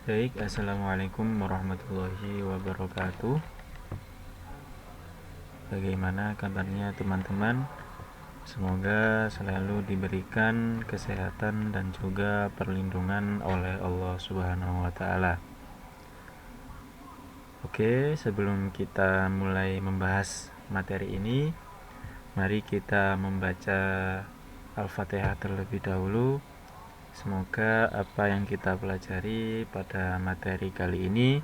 Baik, assalamualaikum warahmatullahi wabarakatuh. Bagaimana kabarnya teman-teman? Semoga selalu diberikan kesehatan dan juga perlindungan oleh Allah Subhanahu wa Ta'ala. Oke, sebelum kita mulai membahas materi ini, mari kita membaca Al-Fatihah terlebih dahulu. Semoga apa yang kita pelajari pada materi kali ini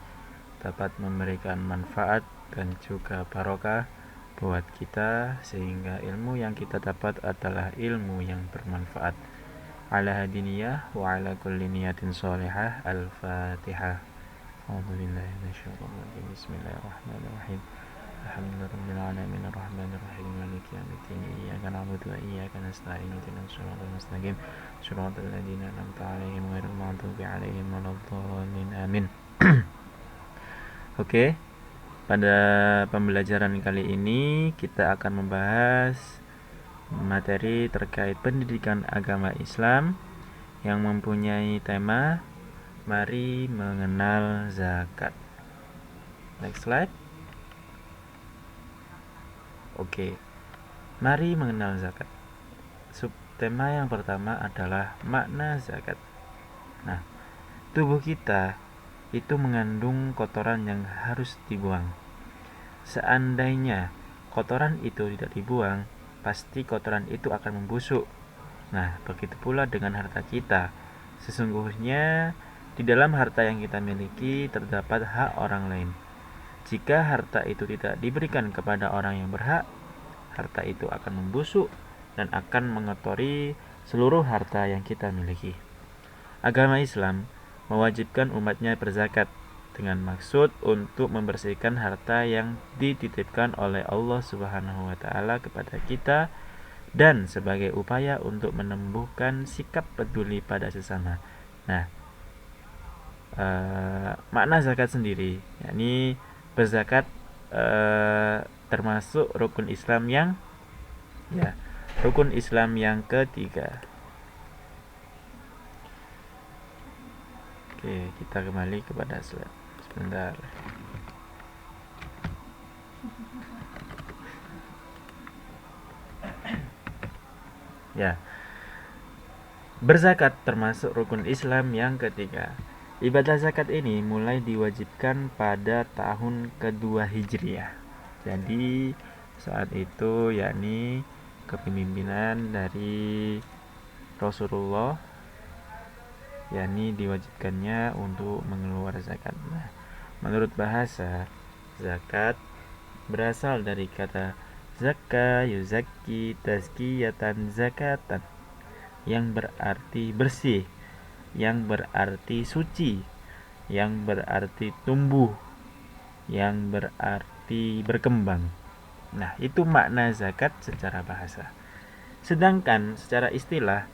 dapat memberikan manfaat dan juga barokah buat kita, sehingga ilmu yang kita dapat adalah ilmu yang bermanfaat. Ala hadiniyah wa ala kulli niyatin sholihah. Al-Fatihah. A'udzubillahi minasyaitonir Bismillahirrahmanirrahim. Alhamdulillahirabbil alamin arrahmanirrahim maliki yaumiddin iyyaka na'budu wa iyyaka nasta'in ihdinas siratal mustaqim siratal ladzina an'amta 'alaihim ghairil maghdubi 'alaihim waladdallin. Amin. Oke, pada pembelajaran kali ini kita akan membahas materi terkait pendidikan agama Islam yang mempunyai tema Mari Mengenal Zakat. Next slide. Oke, mari mengenal zakat. Subtema yang pertama adalah makna zakat. Nah, tubuh kita itu mengandung kotoran yang harus dibuang. Seandainya kotoran itu tidak dibuang, pasti kotoran itu akan membusuk. Nah, begitu pula dengan harta kita. Sesungguhnya di dalam harta yang kita miliki terdapat hak orang lain. Jika harta itu tidak diberikan kepada orang yang berhak, harta itu akan membusuk dan akan mengotori seluruh harta yang kita miliki. Agama Islam mewajibkan umatnya berzakat dengan maksud untuk membersihkan harta yang dititipkan oleh Allah Subhanahu wa Ta'ala kepada kita dan sebagai upaya untuk menumbuhkan sikap peduli pada sesama. Nah, makna zakat sendiri, yakni berzakat termasuk rukun Islam yang ketiga. Oke, kita kembali kepada slide. Sebentar. Ya. Berzakat termasuk rukun Islam yang ketiga. Ibadah zakat ini mulai diwajibkan pada tahun kedua Hijriah. Jadi saat itu yakni kepemimpinan dari Rasulullah, yakni diwajibkannya untuk mengeluarkan zakat. Nah, menurut bahasa, zakat berasal dari kata zakka yuzakki tazkiyatan zakatan, yang berarti bersih, yang berarti suci, yang berarti tumbuh, yang berarti berkembang. Nah, itu makna zakat secara bahasa. Sedangkan secara istilah,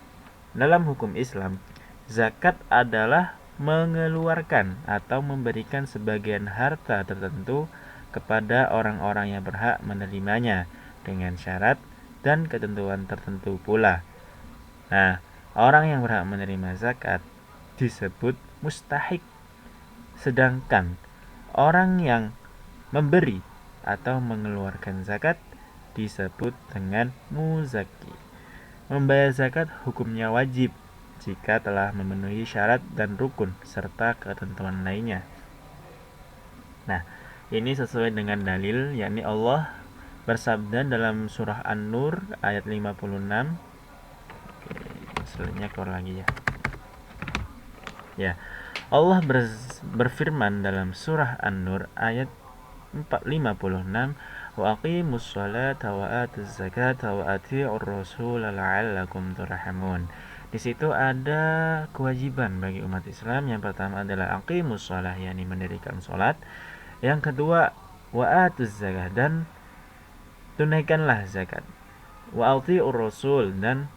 dalam hukum Islam, zakat adalah mengeluarkan atau memberikan sebagian harta tertentu kepada orang-orang yang berhak menerimanya dengan syarat dan ketentuan tertentu pula. Nah, orang yang berhak menerima zakat disebut mustahik, sedangkan orang yang memberi atau mengeluarkan zakat disebut dengan muzaki. Membayar zakat hukumnya wajib jika telah memenuhi syarat dan rukun serta ketentuan lainnya. Nah, ini sesuai dengan dalil, yakni Allah bersabda dalam surah An-Nur ayat 56. Selanjutnya keluar lagi ya. Ya, Allah berfirman dalam surah An-Nur ayat 56, wa aqimus sholata wa atuz zakata wa ati'ur rasul la'allakum turhamun. Di situ ada kewajiban bagi umat Islam. Yang pertama adalah aqimus sholah, yakni mendirikan sholat. Yang kedua, wa atuz zakat, dan tunaikanlah zakat. Wa ati'ur rasul, dan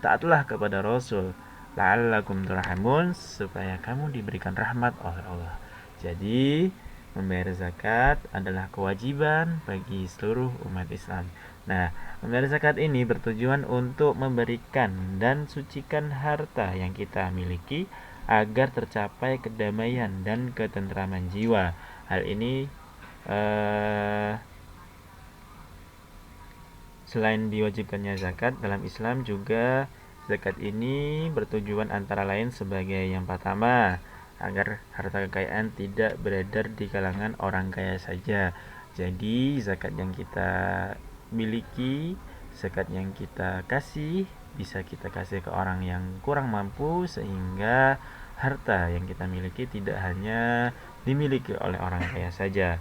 taatlah kepada Rasul, la'allakum turhamun, supaya kamu diberikan rahmat oleh Allah. Jadi membayar zakat adalah kewajiban bagi seluruh umat Islam. Nah, membayar zakat ini bertujuan untuk memberikan dan sucikan harta yang kita miliki agar tercapai kedamaian dan ketentraman jiwa. Hal ini selain diwajibkannya zakat dalam Islam, juga zakat ini bertujuan antara lain sebagai yang pertama, agar harta kekayaan tidak beredar di kalangan orang kaya saja. Jadi zakat yang kita miliki, zakat yang kita kasih, bisa kita kasih ke orang yang kurang mampu, sehingga harta yang kita miliki tidak hanya dimiliki oleh orang kaya saja.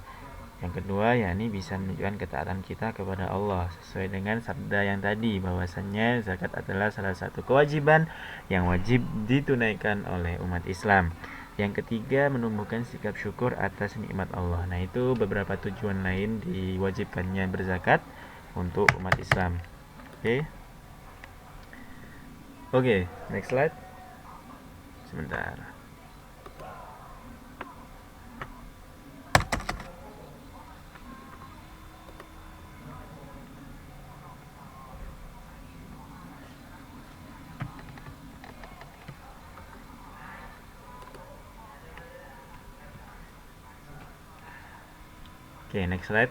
Yang kedua, yakni bisa menunjukkan ketaatan kita kepada Allah sesuai dengan sabda yang tadi, bahwasannya zakat adalah salah satu kewajiban yang wajib ditunaikan oleh umat Islam. Yang ketiga, menumbuhkan sikap syukur atas nikmat Allah. Nah, itu beberapa tujuan lain diwajibkannya berzakat untuk umat Islam. Oke, next slide. Sebentar. Oke, next slide.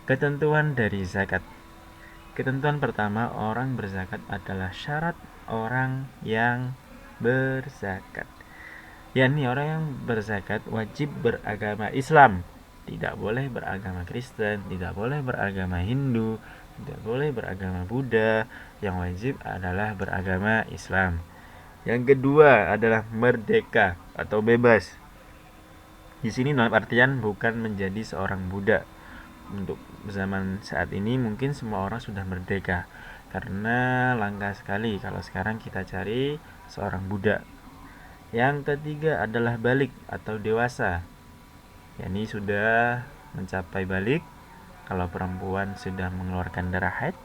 Ketentuan dari zakat. Ketentuan pertama, orang berzakat adalah syarat orang yang berzakat. Yakni orang yang berzakat wajib beragama Islam, tidak boleh beragama Kristen, tidak boleh beragama Hindu, tidak boleh beragama Buddha. Yang wajib adalah beragama Islam. Yang kedua adalah merdeka atau bebas. Di sini dalam artian bukan menjadi seorang budak. Untuk zaman saat ini mungkin semua orang sudah merdeka, karena langka sekali kalau sekarang kita cari seorang budak. Yang ketiga adalah balik atau dewasa, yakni sudah mencapai balik. Kalau perempuan sudah mengeluarkan darah haid,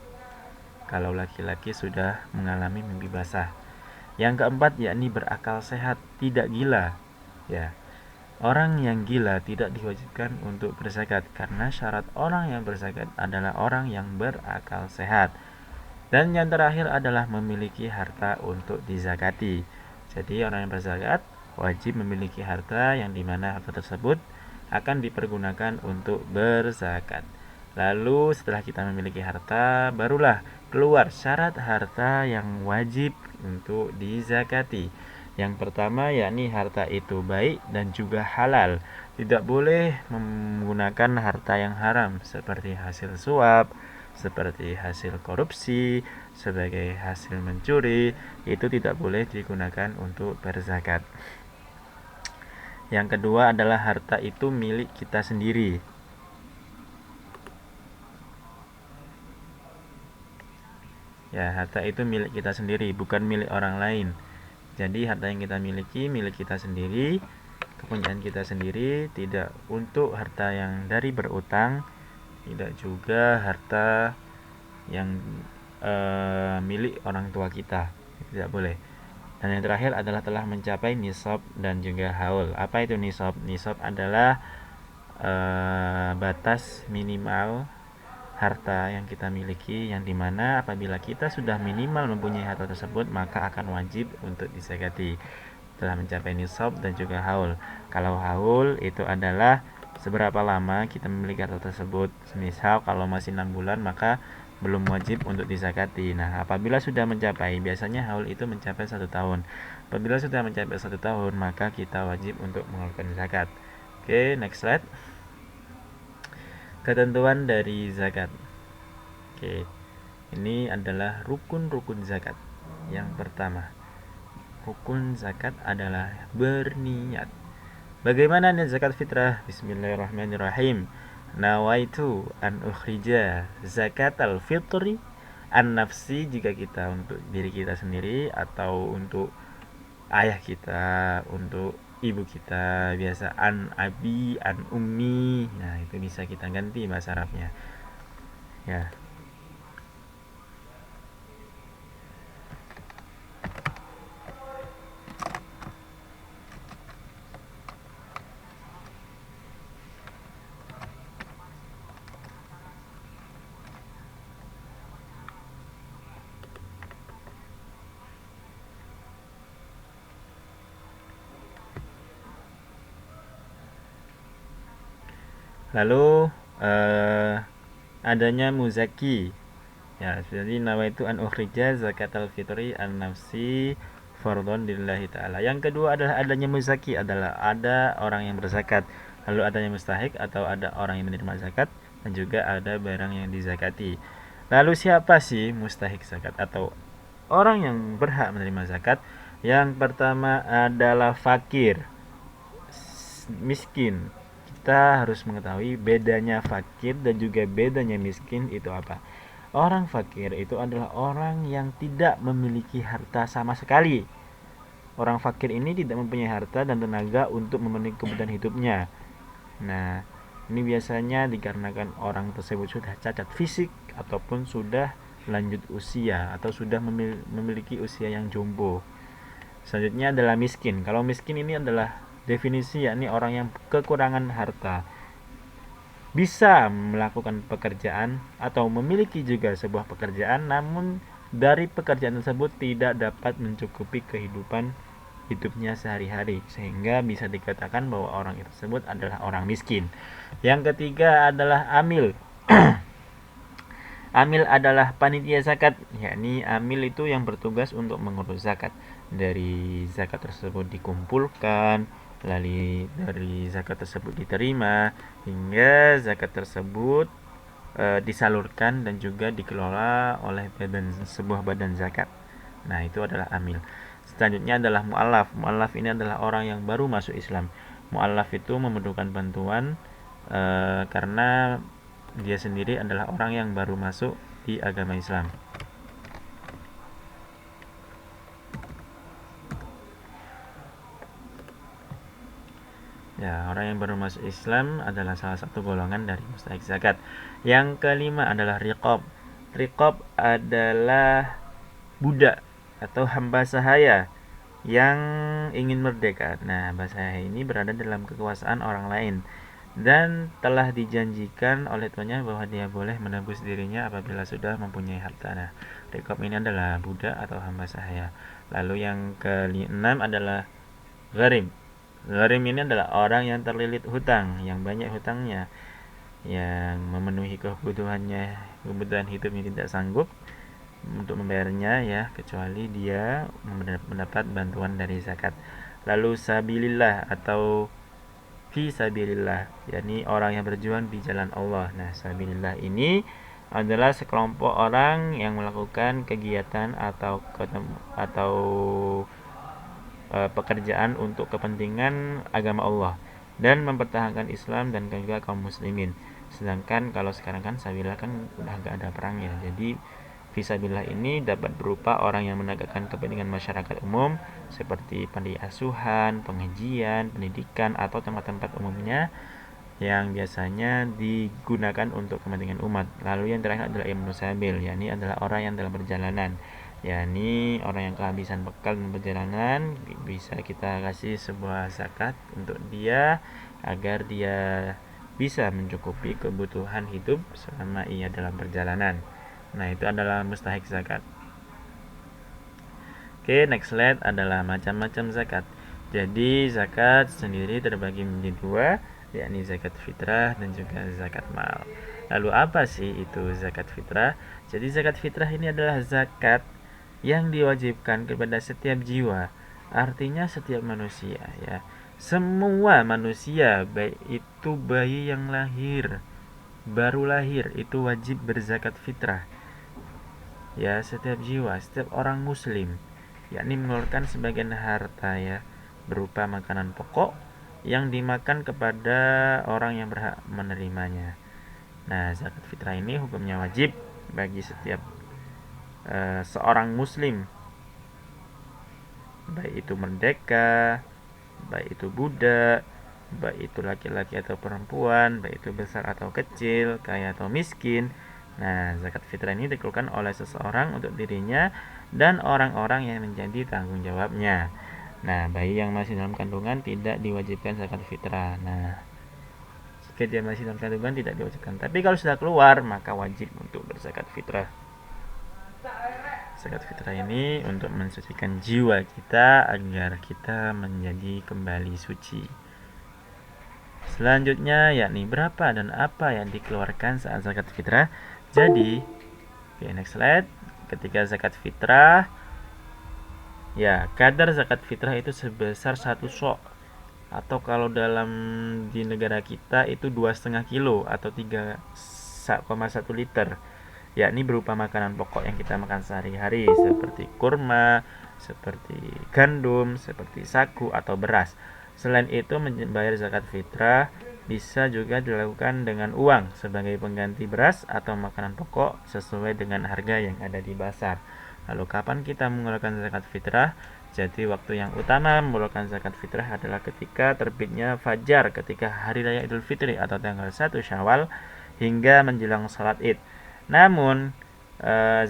kalau laki-laki sudah mengalami mimpi basah. Yang keempat yakni berakal sehat, tidak gila. Ya, orang yang gila tidak diwajibkan untuk berzakat, karena syarat orang yang berzakat adalah orang yang berakal sehat. Dan yang terakhir adalah memiliki harta untuk dizakati. Jadi orang yang berzakat wajib memiliki harta yang dimana harta tersebut akan dipergunakan untuk berzakat. Lalu setelah kita memiliki harta, barulah keluar syarat harta yang wajib untuk dizakati. Yang pertama yakni harta itu baik dan juga halal. Tidak boleh menggunakan harta yang haram seperti hasil suap, seperti hasil korupsi, sebagai hasil mencuri. Itu tidak boleh digunakan untuk berzakat. Yang kedua adalah harta itu milik kita sendiri. Ya, harta itu milik kita sendiri, bukan milik orang lain. Jadi harta yang kita miliki milik kita sendiri, kepunyaan kita sendiri, tidak untuk harta yang dari berutang, tidak juga harta yang milik orang tua kita, tidak boleh. Dan yang terakhir adalah telah mencapai nisab dan juga haul. Apa itu nisab? Nisab adalah batas minimal harta yang kita miliki, yang dimana apabila kita sudah minimal mempunyai harta tersebut, maka akan wajib untuk dizakati. Telah mencapai nisab dan juga haul. Kalau haul itu adalah seberapa lama kita memiliki harta tersebut. Misal kalau masih 6 bulan, maka belum wajib untuk dizakati. Nah, apabila sudah mencapai, biasanya haul itu mencapai 1 tahun. Apabila sudah mencapai 1 tahun, maka kita wajib untuk mengeluarkan zakat. Oke, next slide. Ketentuan dari zakat. Oke, ini adalah rukun-rukun zakat. Yang pertama, rukun zakat adalah berniat. Bagaimana niat zakat fitrah? Bismillahirrahmanirrahim. Nawaitu an ukhrija zakatal fitri an nafsi, jika kita untuk diri kita sendiri, atau untuk ayah kita, untuk ibu kita, biasa an abi, an ummi. Nah, itu bisa kita ganti bahasa Arabnya. Ya. Lalu adanya muzaki. Ya, jadi nawaitu an ukhrija zakatal fitri an nafsi fardhon lillahi ta'ala. Yang kedua adalah adanya muzaki, adalah ada orang yang berzakat. Lalu adanya mustahik atau ada orang yang menerima zakat, dan juga ada barang yang dizakati. Lalu siapa sih mustahik zakat atau orang yang berhak menerima zakat? Yang pertama adalah fakir, miskin. Kita harus mengetahui bedanya fakir dan juga bedanya miskin itu apa. Orang fakir itu adalah orang yang tidak memiliki harta sama sekali. Orang fakir ini tidak mempunyai harta dan tenaga untuk memenuhi kebutuhan hidupnya. Nah, ini biasanya dikarenakan orang tersebut sudah cacat fisik ataupun sudah lanjut usia atau sudah memiliki usia yang jombo. Selanjutnya adalah miskin. Kalau miskin ini adalah definisi, yakni orang yang kekurangan harta, bisa melakukan pekerjaan atau memiliki juga sebuah pekerjaan, namun dari pekerjaan tersebut tidak dapat mencukupi kehidupan hidupnya sehari-hari, sehingga bisa dikatakan bahwa orang tersebut adalah orang miskin. Yang ketiga adalah amil. Amil adalah panitia zakat, yakni amil itu yang bertugas untuk mengurus zakat. Dari zakat tersebut dikumpulkan, lalu dari zakat tersebut diterima, hingga zakat tersebut disalurkan dan juga dikelola oleh sebuah badan zakat. Nah, itu adalah amil. Selanjutnya adalah mu'allaf. Mu'allaf ini adalah orang yang baru masuk Islam. Mu'allaf itu memerlukan bantuan karena dia sendiri adalah orang yang baru masuk di agama Islam. Ya, orang yang baru masuk Islam adalah salah satu golongan dari mustahik zakat. Yang kelima adalah riqab. Riqab adalah budak atau hamba sahaya yang ingin merdeka. Nah, hamba sahaya ini berada dalam kekuasaan orang lain dan telah dijanjikan oleh tuannya bahwa dia boleh menebus dirinya apabila sudah mempunyai harta. Nah, riqab ini adalah budak atau hamba sahaya. Lalu yang keenam adalah gharim. Gharim ini adalah orang yang terlilit hutang, yang banyak hutangnya, yang memenuhi kebutuhan hidupnya tidak sanggup untuk membayarnya, ya, kecuali dia mendapat bantuan dari zakat. Lalu sabilillah atau fi sabilillah, yakni orang yang berjuang di jalan Allah. Nah, sabilillah ini adalah sekelompok orang yang melakukan kegiatan atau pekerjaan untuk kepentingan agama Allah dan mempertahankan Islam dan juga kaum muslimin. Sedangkan kalau sekarang kan sabilillah kan udah gak ada perangnya. Jadi fisabilillah ini dapat berupa orang yang menegakkan kepentingan masyarakat umum seperti panti asuhan, pengajian, pendidikan atau tempat-tempat umumnya yang biasanya digunakan untuk kepentingan umat. Lalu yang terakhir adalah ibnu sabil, yakni adalah orang yang dalam perjalanan, yakni orang yang kehabisan bekal dalam perjalanan, bisa kita kasih sebuah zakat untuk dia agar dia bisa mencukupi kebutuhan hidup selama ia dalam perjalanan. Nah, itu adalah mustahik zakat. Oke, next slide adalah macam-macam zakat. Jadi zakat sendiri terbagi menjadi dua, yakni zakat fitrah dan juga zakat mal. Lalu apa sih itu zakat fitrah? Jadi zakat fitrah ini adalah zakat yang diwajibkan kepada setiap jiwa. Artinya setiap manusia, ya. Semua manusia, baik itu bayi yang baru lahir, itu wajib berzakat fitrah. Ya, setiap jiwa, setiap orang muslim, yakni mengeluarkan sebagian harta, ya, berupa makanan pokok yang dimakan kepada orang yang berhak menerimanya. Nah, zakat fitrah ini hukumnya wajib bagi setiap seorang muslim, baik itu merdeka, baik itu budak, baik itu laki-laki atau perempuan, baik itu besar atau kecil, kaya atau miskin. Nah, zakat fitrah ini dikeluarkan oleh seseorang untuk dirinya dan orang-orang yang menjadi tanggung jawabnya. Nah, bayi yang masih dalam kandungan tidak diwajibkan zakat fitrah. Nah, jika dia masih dalam kandungan tidak diwajibkan. Tapi kalau sudah keluar, maka wajib untuk berzakat fitrah. Zakat fitrah ini untuk mensucikan jiwa kita agar kita menjadi kembali suci. Selanjutnya yakni berapa dan apa yang dikeluarkan saat zakat fitrah. Jadi, next slide. Ketika zakat fitrah, ya kadar zakat fitrah itu sebesar 1 sok, atau kalau dalam di negara kita itu 2,5 kilo atau 3,1 liter, yakni berupa makanan pokok yang kita makan sehari-hari seperti kurma, seperti gandum, seperti sagu atau beras. Selain itu, membayar zakat fitrah bisa juga dilakukan dengan uang sebagai pengganti beras atau makanan pokok sesuai dengan harga yang ada di pasar. Lalu kapan kita mengeluarkan zakat fitrah? Jadi waktu yang utama mengeluarkan zakat fitrah adalah ketika terbitnya fajar ketika hari raya Idul Fitri atau tanggal 1 Syawal hingga menjelang salat Id. Namun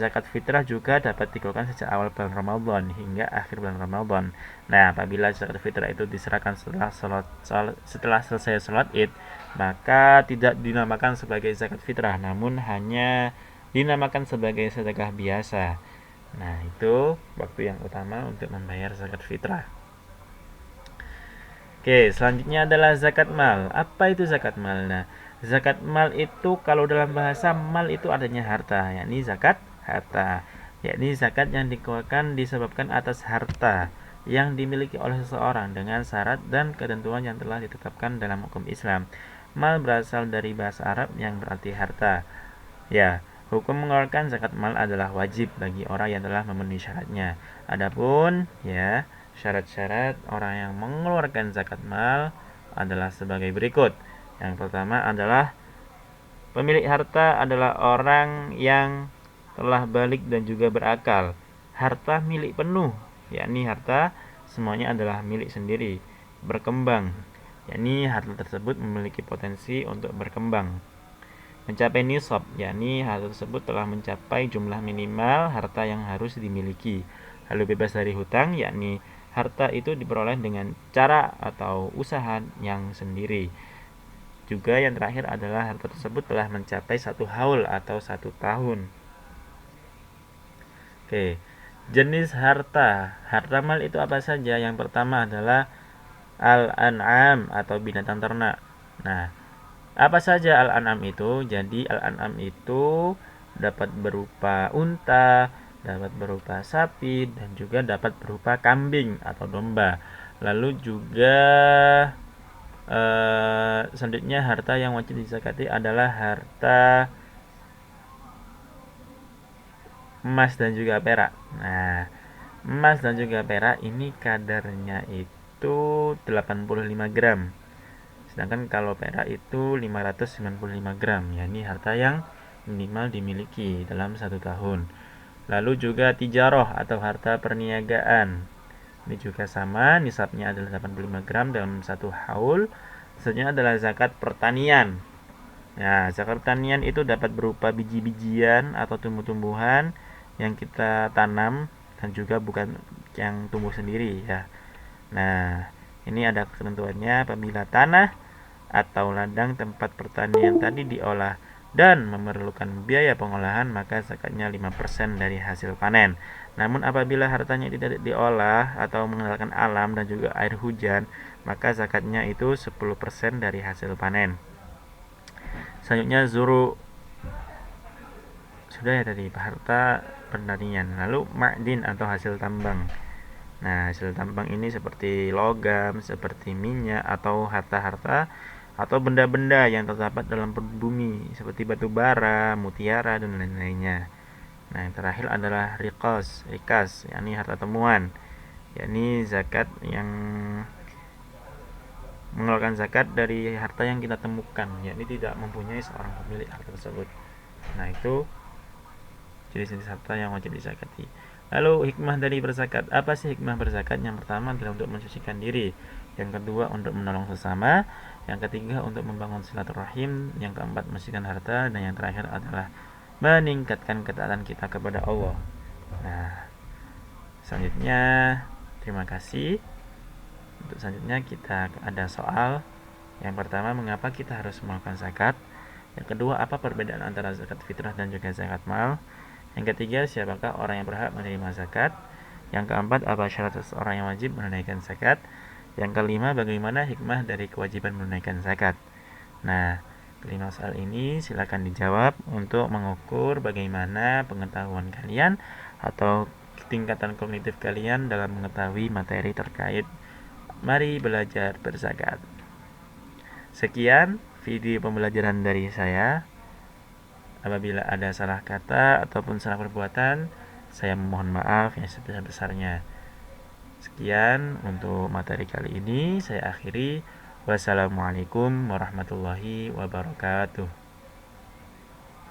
zakat fitrah juga dapat dikeluarkan sejak awal bulan Ramadan hingga akhir bulan Ramadan. Nah, apabila zakat fitrah itu diserahkan setelah selesai salat Id, maka tidak dinamakan sebagai zakat fitrah, namun hanya dinamakan sebagai sedekah biasa. Nah, itu waktu yang utama untuk membayar zakat fitrah. Oke, selanjutnya adalah zakat mal. Apa itu zakat mal? Nah, zakat mal itu kalau dalam bahasa mal itu adanya harta, yakni zakat harta. Yakni zakat yang dikeluarkan disebabkan atas harta yang dimiliki oleh seseorang dengan syarat dan ketentuan yang telah ditetapkan dalam hukum Islam. Mal berasal dari bahasa Arab yang berarti harta. Ya, hukum mengeluarkan zakat mal adalah wajib bagi orang yang telah memenuhi syaratnya. Adapun ya, syarat-syarat orang yang mengeluarkan zakat mal adalah sebagai berikut. Yang pertama adalah pemilik harta adalah orang yang telah balik dan juga berakal. Harta milik penuh, yakni harta semuanya adalah milik sendiri. Berkembang, yakni harta tersebut memiliki potensi untuk berkembang. Mencapai nisab, yakni harta tersebut telah mencapai jumlah minimal harta yang harus dimiliki. Lalu bebas dari hutang, yakni harta itu diperoleh dengan cara atau usaha yang sendiri. Juga yang terakhir adalah harta tersebut telah mencapai 1 haul atau 1 tahun. Oke, jenis harta. Harta mal itu apa saja? Yang pertama adalah al-an'am atau binatang ternak. Nah, apa saja al-an'am itu? Jadi al-an'am itu dapat berupa unta, dapat berupa sapi, dan juga dapat berupa kambing atau domba. Lalu juga selanjutnya harta yang wajib dizakati adalah harta emas dan juga perak. Nah, emas dan juga perak ini kadarnya itu 85 gram. Sedangkan kalau perak itu 595 gram, yakni harta yang minimal dimiliki dalam 1 tahun. Lalu juga tijaroh atau harta perniagaan. Ini juga sama, nisabnya adalah 85 gram dalam 1 haul. Selanjutnya adalah zakat pertanian. Nah, zakat pertanian itu dapat berupa biji-bijian atau tumbuh-tumbuhan yang kita tanam dan juga bukan yang tumbuh sendiri ya. Nah, ini ada ketentuannya apabila tanah atau ladang tempat pertanian tadi diolah dan memerlukan biaya pengolahan, maka zakatnya 5% dari hasil panen. Namun apabila hartanya tidak diolah atau mengandalkan alam dan juga air hujan, maka zakatnya itu 10% dari hasil panen. Selanjutnya zuru, sudah ya tadi, harta pertanian. Lalu ma'din atau hasil tambang. Nah, hasil tambang ini seperti logam, seperti minyak atau harta-harta atau benda-benda yang terdapat dalam bumi seperti batu bara, mutiara dan lain-lainnya. Nah, yang terakhir adalah rikas, yakni harta temuan, yakni zakat yang mengeluarkan zakat dari harta yang kita temukan, yakni tidak mempunyai seorang pemilik harta tersebut. Nah, itu jenis-jenis harta yang wajib dizakati. Lalu hikmah dari berzakat. Apa sih hikmah berzakat? Yang pertama adalah untuk mensucikan diri. Yang kedua untuk menolong sesama. Yang ketiga untuk membangun silaturahim. Yang keempat mensucikan harta. Dan yang terakhir adalah meningkatkan ketaatan kita kepada Allah. Nah, selanjutnya terima kasih. Untuk selanjutnya kita ada soal. Yang pertama, mengapa kita harus melakukan zakat? Yang kedua, apa perbedaan antara zakat fitrah dan juga zakat mal? Yang ketiga, siapakah orang yang berhak menerima zakat? Yang keempat, apa syarat seseorang yang wajib menunaikan zakat? Yang kelima, bagaimana hikmah dari kewajiban menunaikan zakat? Nah, kelima soal ini silakan dijawab untuk mengukur bagaimana pengetahuan kalian atau tingkatan kognitif kalian dalam mengetahui materi terkait mari belajar berzakat. Sekian video pembelajaran dari saya. Apabila ada salah kata ataupun salah perbuatan, saya memohon maaf yang sebesar-besarnya. Sekian untuk materi kali ini, saya akhiri. Wassalamualaikum warahmatullahi wabarakatuh.